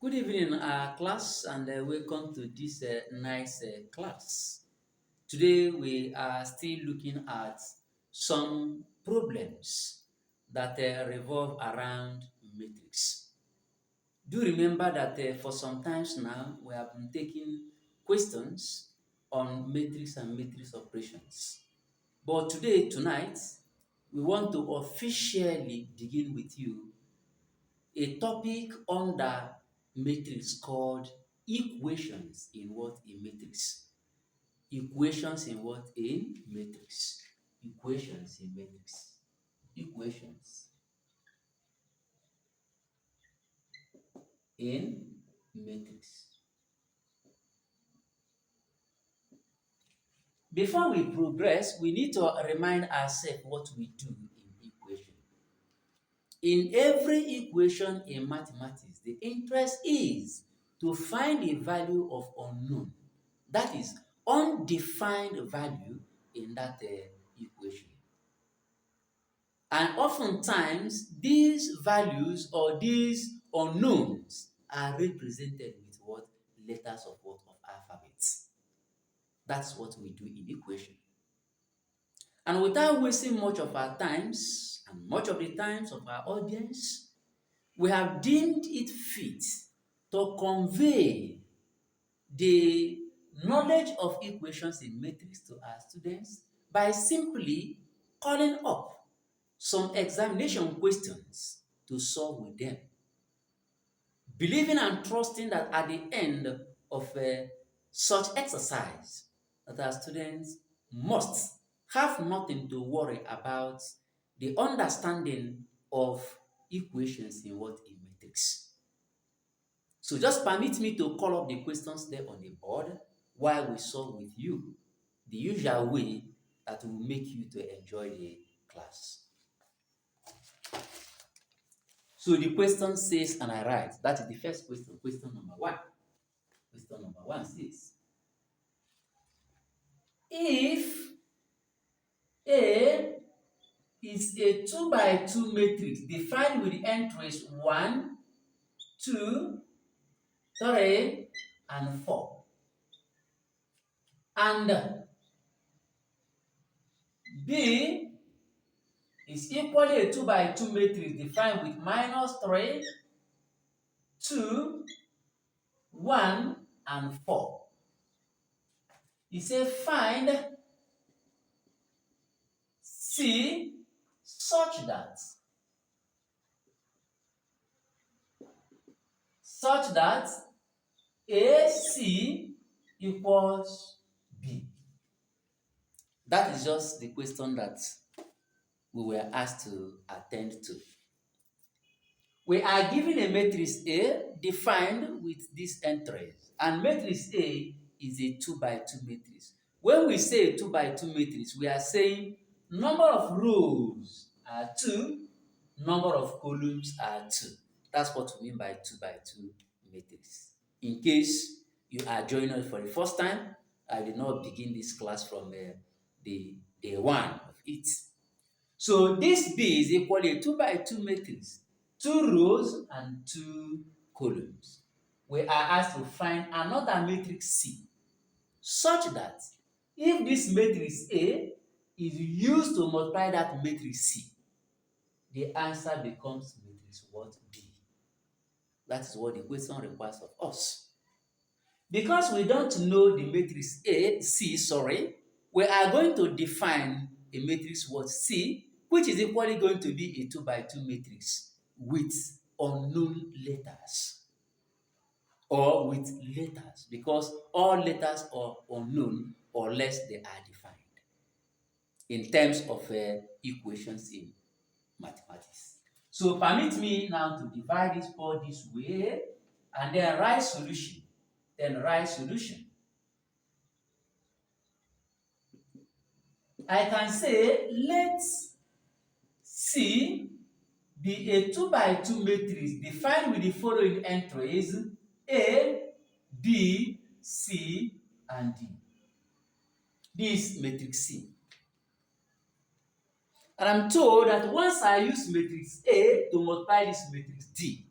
Good evening, class, and welcome to this nice class. Today, we are still looking at some problems that revolve around matrix. Do remember that for some times now, we have been taking questions on matrix and matrix operations. But today, tonight, we want to officially begin with you a topic under matrix called equations in what? In matrix. Equations in what? In matrix. Equations in matrix. Equations in matrix. Before we progress, we need to remind ourselves what we do in equation. In every equation in mathematics, the interest is to find a value of unknown. That is, undefined value in that equation. And oftentimes, these values or these unknowns are represented with what? Letters of what? Of alphabets. That's what we do in equation. And without wasting much of our times and much of the times of our audience, we have deemed it fit to convey the knowledge of equations in matrix to our students by simply calling up some examination questions to solve with them. Believing and trusting that at the end of such exercise, that our students must have nothing to worry about the understanding of equations in what? In matrix. So just permit me to call up the questions there on the board while we solve with you the usual way that will make you to enjoy the class. So the question says, and I write, that is the first question, question number 1. Question number 1 says, if A is a 2 by 2 matrix defined with entries 1, 2, 3, and 4, and B is equally a 2 by 2 matrix defined with -3, 2, 1, and 4. It says find C such that AC equals B. That is just the question that we were asked to attend to. We are given a matrix A defined with these entries, and matrix A is a 2 by 2 matrix. When we say a 2 by 2 matrix, we are saying number of rows are 2, number of columns are 2. That's what we mean by 2 by 2 matrix. In case you are joining us for the first time, I did not begin this class from the day 1 of it. So this B is equally a 2 by 2 matrix, 2 rows and 2 columns. We are asked to find another matrix C, such that if this matrix A is used to multiply that matrix C, the answer becomes matrix what? B. That is what the question requires of us. Because we don't know the matrix C, we are going to define a matrix what? C, which is equally going to be a 2 by 2 matrix with unknown letters or with letters, because all letters are unknown unless they are defined in terms of equations in mathematics. So permit me now to divide this all this way and then write solution. I can say let C be a 2 by 2 matrix defined with the following entries A, B, C, and D. This matrix C. And I'm told that once I use matrix A to multiply this matrix D,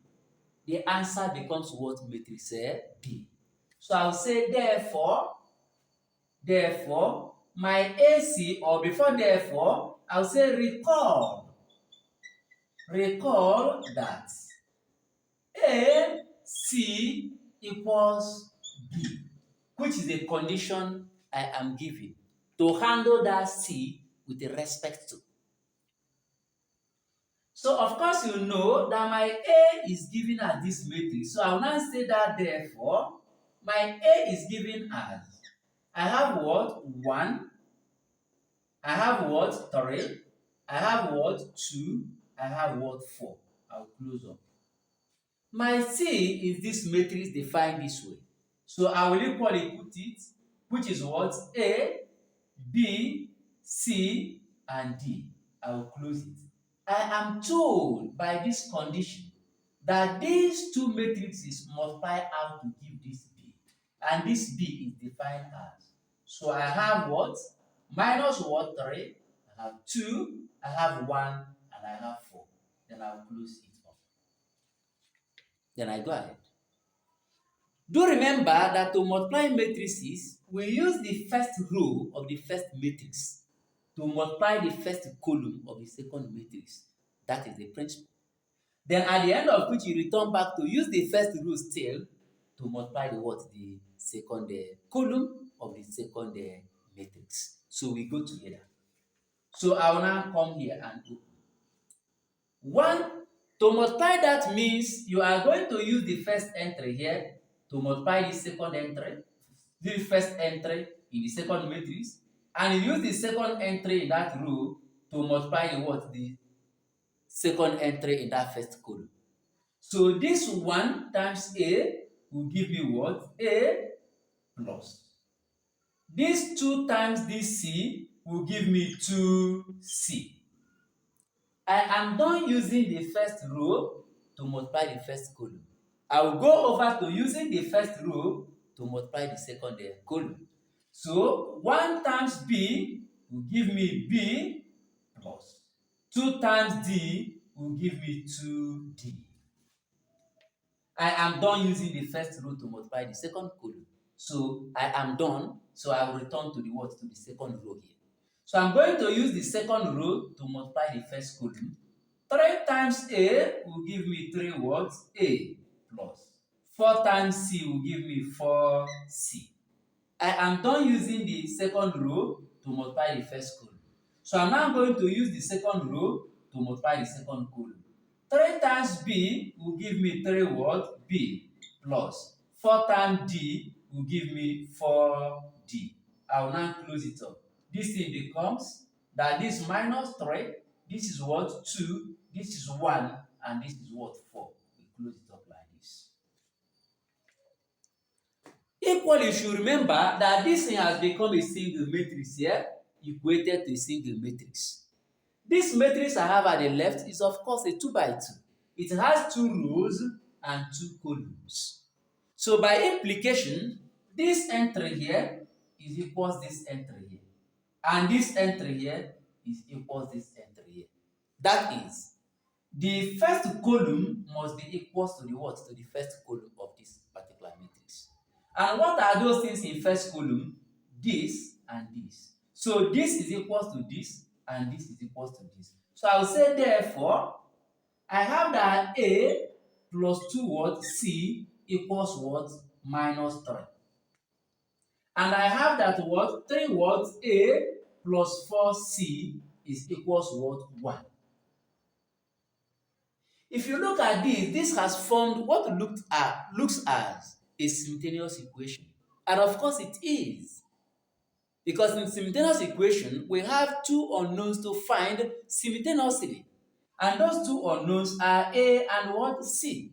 the answer becomes what matrix B. So I'll say therefore, my AC, or before therefore, I'll say recall that AC equals B, which is the condition I am given to handle that C with respect to. So of course you know that my A is given as this matrix. So I will now say that therefore my A is given as, I have what? 1, I have what? 3, I have what? 2, I have what? 4. I'll close up. My C is this matrix defined this way. So I will equally put it, which is what? A, B, C, and D. I will close it. I am told by this condition that these two matrices multiply out to give this B. And this B is defined as. So I have what? Minus what? 3. I have 2. I have 1. And I have 4. Then I will close it up. Then I go ahead. Do remember that to multiply matrices, we use the first row of the first matrix to multiply the first column of the second matrix. That is the principle. Then at the end of which you return back to use the first row still to multiply the what? The second column of the second matrix. So we go together. So I will now come here and open. 1, to multiply that means you are going to use the first entry here to multiply the second entry, the first entry in the second matrix, and you use the second entry in that row to multiply the what? The second entry in that first column. So this 1 times A will give me what? A plus. This 2 times this C will give me 2C. I am done using the first row to multiply the first column. I will go over to using the first row to multiply the second column. So 1 times B will give me B plus 2 times D will give me 2D. I am done using the first row to multiply the second column. So I am done. So I will return to the what? To the second row here. So I'm going to use the second row to multiply the first column. 3 times A will give me 3 what? A plus. 4 times C will give me 4C. I am done using the second row to multiply the first column. So I'm now going to use the second row to multiply the second column. 3 times B will give me 3 what? B plus. 4 times D will give me 4D. I will now close it up. This thing becomes that this minus 3, this is what? 2, this is 1, and this is what? 4. We close it up like this. Equally, you should remember that this thing has become a single matrix here, equated to a single matrix. This matrix I have at the left is of course a 2 by 2. It has 2 rows and 2 columns. So by implication, this entry here is equals this entry here. And this entry here is equals this entry here. That is, the first column must be equals to the what? To the first column of this particular matrix. And what are those things in first column? This and this. So this is equals to this and this is equals to this. So I will say therefore, I have that A plus 2 what? C equals what? Minus 3. And I have that what? 3 what? A plus 4C is equals what? 1. If you look at this has formed what looks as a simultaneous equation. And of course it is. Because in simultaneous equation, we have 2 unknowns to find simultaneously. And those 2 unknowns are A and what? C.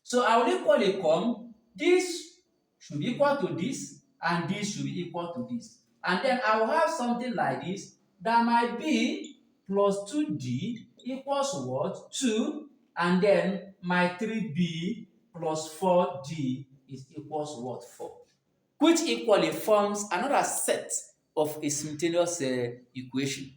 So I will equally come, this should be equal to this, and this should be equal to this. And then I will have something like this, that might be plus 2D equals what? 2, and then my 3B plus 4D is equals what? 4. Which equally forms another set of a simultaneous equation.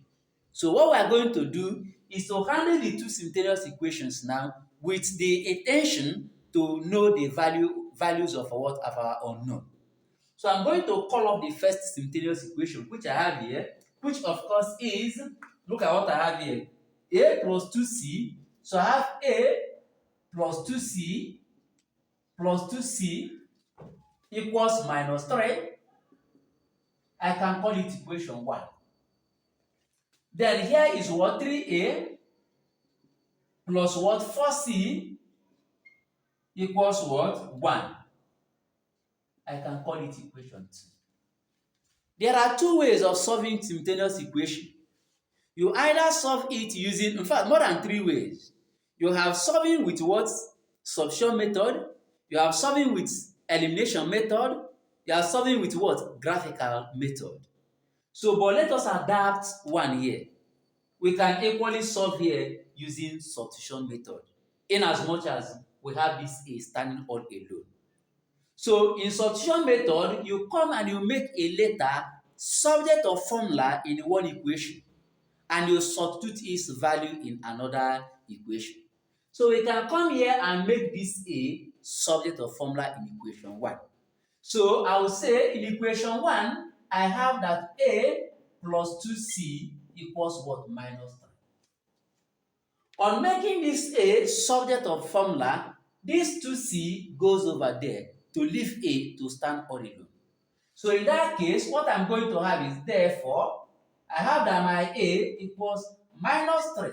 So what we are going to do is to handle the 2 simultaneous equations now with the intention to know the values of what of our unknown. So I'm going to call up the first simultaneous equation which I have here, which of course is, look at what I have here, a plus 2c. So I have a plus 2c plus 2c equals minus 3. I can call it equation 1. Then here is what 3a plus what 4c equals what 1. I can call it equation 2. There are two ways of solving simultaneous equation. You either solve it using, in fact, more than 3 ways. You have solving with what? Substitution method. You have solving with elimination method. You are solving with what? Graphical method. So, but let us adapt one here. We can equally solve here using substitution method, in as much as we have this a standing all alone. So, in substitution method, you come and you make a letter subject of formula in one equation, and you substitute its value in another equation. So we can come here and make this a subject of formula in equation 1. So I will say in equation 1, I have that a plus 2c equals what? Minus 3. On making this a subject of formula, this 2c goes over there to leave a to stand all alone. So in that case, what I'm going to have is, therefore, I have that my a equals minus 3.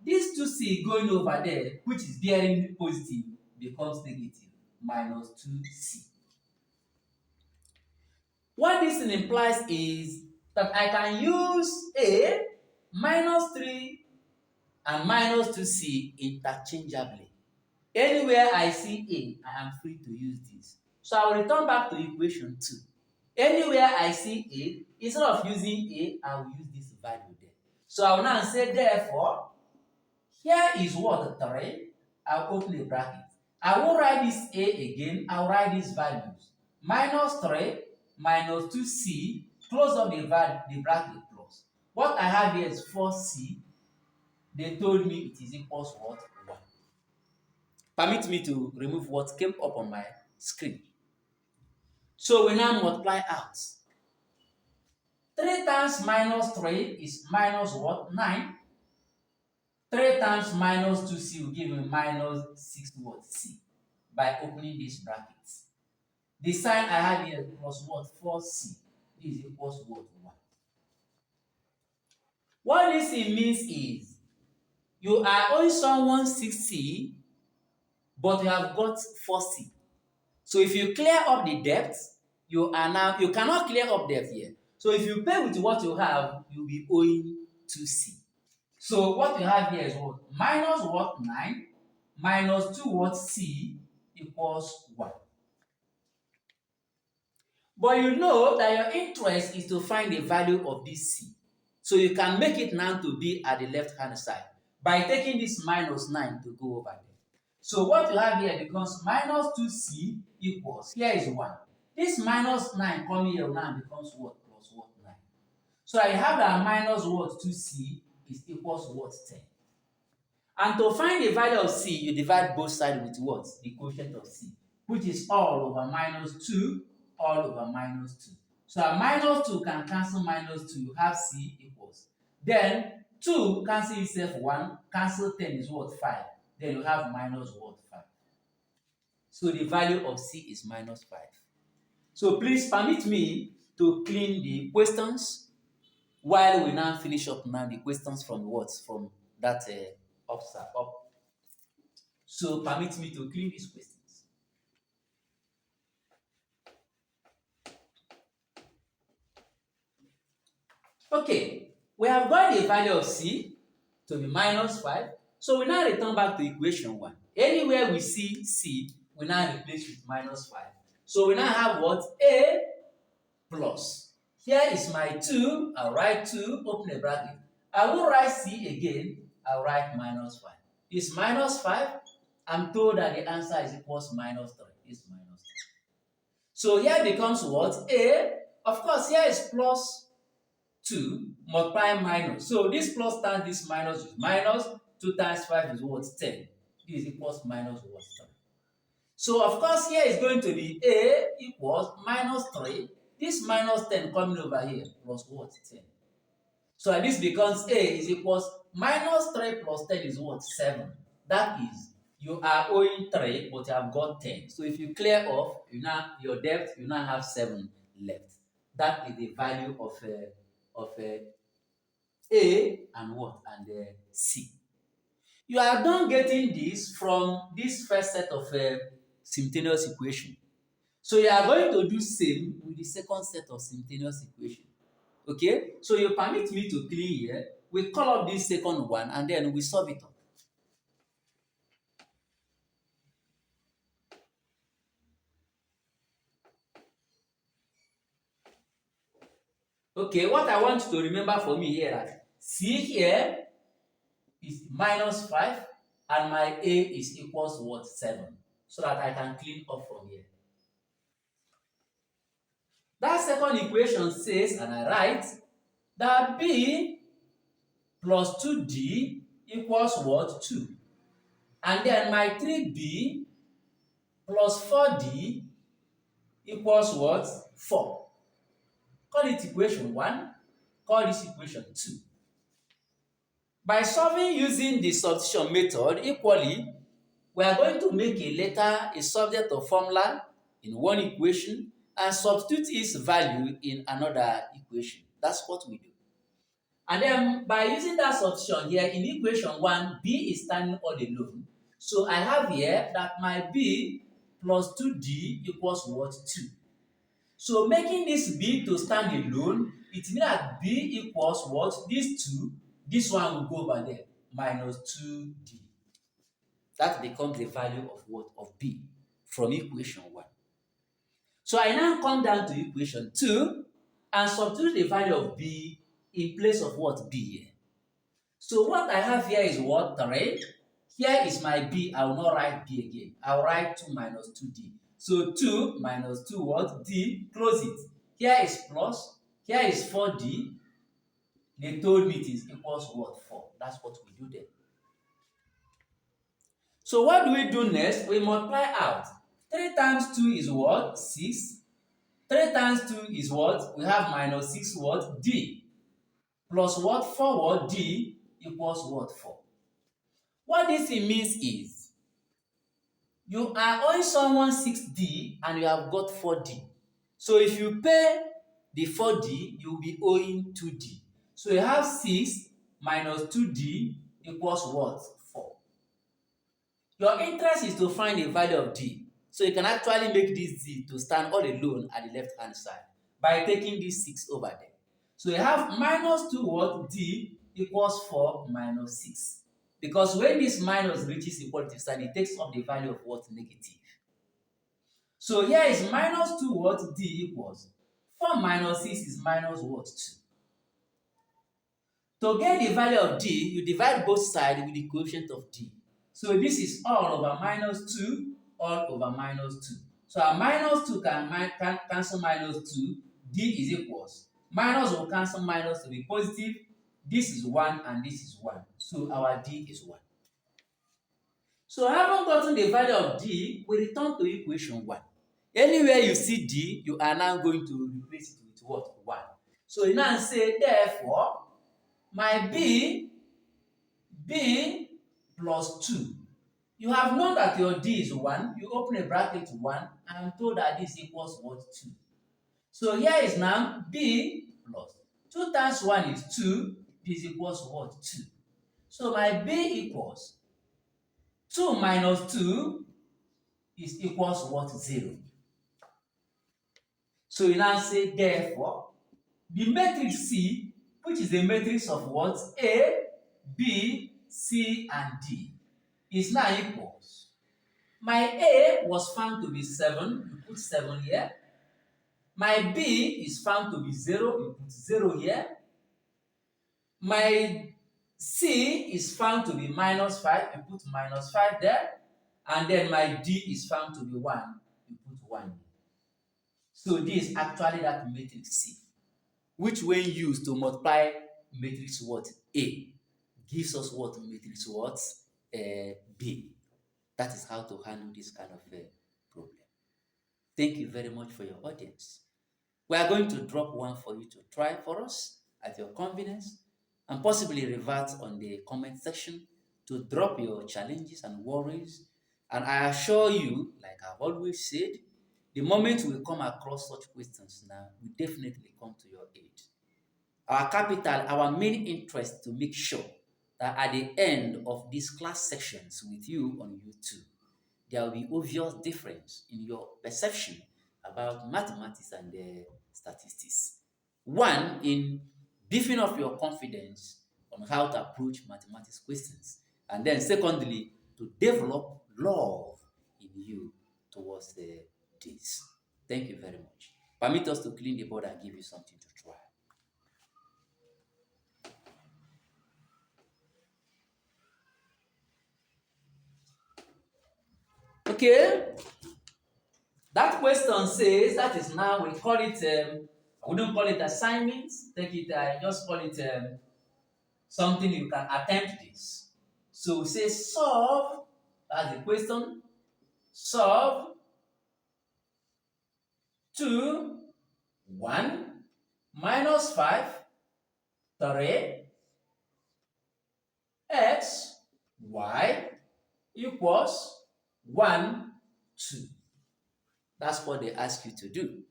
This 2c going over there, which is bearing positive, becomes negative, minus 2c. What this implies is that I can use a minus 3 and minus 2c interchangeably. Anywhere I see a, I am free to use this. So I will return back to equation 2. Anywhere I see a, instead of using a, I will use this value there. So I will now say, therefore, here is what? 3. I'll open a bracket. I won't write this a again, I'll write these values. Minus 3 minus 2c, close up the bracket plus. What I have here is 4c. They told me it is equals what? 1. Permit me to remove what came up on my screen. So we now multiply out. 3 times minus 3 is minus what? 9. 3 times minus 2c will give me minus 6 what? C. By opening these brackets. The sign I have here plus what? 4c. This is equals what? 1. What this means is, you are owing someone 6c, but you have got 4c. So if you clear up the debt, you cannot clear up debt here. So if you pay with what you have, you'll be owing 2c. So what you have here is what? Minus what? 9 minus 2 what? C equals 1. But you know that your interest is to find the value of this c. So you can make it now to be at the left-hand side by taking this minus 9 to go over there. So what you have here becomes minus 2c equals, here is 1. This minus 9 coming here now becomes what? Plus what? 9. So I have that minus what? 2c is equals what? 10. And to find the value of c, you divide both sides with what? The quotient of c, which is all over minus 2, all over minus 2. So a minus 2 can cancel minus 2, you have c equals. Then 2 cancel itself 1, cancel 10 is what? 5. Then you have minus what? 5. So the value of c is minus 5. So please permit me to clean the questions while we now finish up now the questions from what? From that up. So permit me to clean these questions. Okay, we have got the value of c to be minus 5. So we now return back to equation 1. Anywhere we see c, we now replace with minus 5. So we now have what? A plus. Here is my 2. I'll write 2, open a bracket. I will write c again. I'll write minus 5. It's minus 5. I'm told that the answer is equals minus 3. It's minus 3. So here becomes what? A. Of course, here is plus 2 multiply minus. So this plus times this minus is minus. 2 times 5 is what? 10. This equals minus what 3. So of course here is going to be A equals minus 3. This minus 10 coming over here plus what? 10. So this becomes A is equals minus 3 plus 10 is what? 7. That is, you are owing 3, but you have got 10. So if you clear off, your debt, you now have 7 left. That is the value of A and what? And C. You are done getting this from this first set of simultaneous equation. So you are going to do same with the second set of simultaneous equation. Okay? So you permit me to clean here. We call up this second one and then we solve it up. Okay, what I want you to remember for me here that C here is minus 5 and my A is equals to what? 7. So that I can clean up from here. That second equation says, and I write, that B plus 2D equals what? 2. And then my 3B plus 4D equals what? 4. Call it equation 1. Call this equation 2. By solving using the substitution method equally, we are going to make a letter a subject of formula in one equation and substitute its value in another equation. That's what we do. And then by using that substitution here in equation 1, B is standing all alone. So I have here that my B plus 2D equals what? 2. So making this B to stand alone, it means that B equals what? This 2, this one will go over there, minus 2D. That becomes the value of what? Of B from equation 1. So I now come down to equation 2 and substitute the value of B in place of what? B here. So what I have here is what? 3. Here is my B. I will not write B again. I will write 2 minus 2D. So 2 minus 2 what? D. Close it. Here is plus. Here is 4D. They told me it is equals what? 4. That's what we do there. So what do we do next? We multiply out. 3 times 2 is what? 6. 3 times 2 is what? We have minus 6 what? D. Plus what? 4 what? D equals what? 4. What this means is, you are owing someone 6D and you have got 4D. So if you pay the 4D, you will be owing 2D. So you have 6 minus 2D equals what? 4. Your interest is to find the value of D. So you can actually make this D to stand all alone at the left hand side by taking this 6 over there. So you have minus 2 what? D equals 4 minus 6. Because when this minus reaches equality sign, it takes up the value of what? Negative. So here is minus 2 what? D equals 4 minus 6 is minus what? 2. To get the value of D, you divide both sides with the coefficient of D. So this is all over minus 2, all over minus 2. So our minus 2 can cancel minus 2, D is equals. Minus will cancel minus to be positive. This is 1 and this is 1. So our D is 1. So having gotten the value of D, we return to equation 1. Anywhere you see D, you are now going to replace it with what? 1. So you now say, therefore, my B plus 2. You have known that your D is 1. You open a bracket to 1 and told that this equals what? 2. So here is now B plus 2 times 1 is 2. This equals what? 2. So my B equals 2 minus 2 is equals what? 0. So you now say, therefore, the matrix C, which is the matrix of what? A, B, C, and D, is now equals. My A was found to be 7. You put 7 here. My B is found to be 0. You put 0 here. My C is found to be minus 5. You put minus 5 there. And then my D is found to be 1. You put 1 here. So this is actually that matrix C, which when used to multiply matrix what? A, gives us what? Matrix what? B. That is how to handle this kind of problem. Thank you very much for your audience. We are going to drop one for you to try for us at your convenience and possibly revert on the comment section to drop your challenges and worries. And I assure you, like I've always said, the moment we come across such questions now, we definitely come to your aid. Our capital, our main interest to make sure that at the end of these class sections with you on YouTube, there will be obvious difference in your perception about mathematics and statistics. One, in beefing up your confidence on how to approach mathematics questions. And then secondly, to develop love in you towards this. Thank you very much. Permit us to clean the board and give you something to try. Okay, that question says that is now we call it I wouldn't call it assignments. Take it, I just call it something you can attempt this. So we say solve. That's the question. Solve 2, 1 minus 5, 3 x y equals 1, 2. That's what they ask you to do.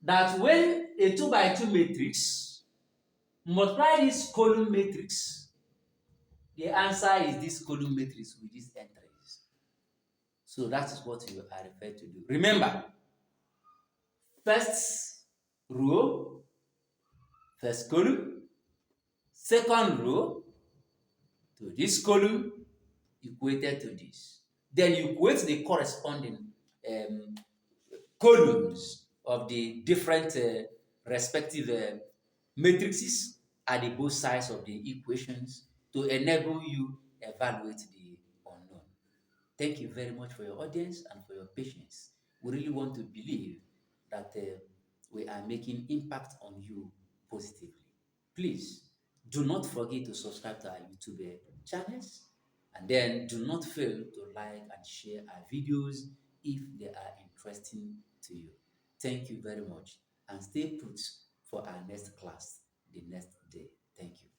That when a 2 by 2 matrix multiply this column matrix, the answer is this column matrix with these entries. So that is what you are referred to do. Remember, first row, first column, second row to this column equated to this. Then you equate the corresponding um, columns of the different respective matrices at the both sides of the equations to enable you evaluate the unknown. Thank you very much for your audience and for your patience. We really want to believe that we are making impact on you positively. Please do not forget to subscribe to our YouTube channels, and then do not fail to like and share our videos if they are interesting to you. Thank you very much and stay put for our next class the next day. Thank you.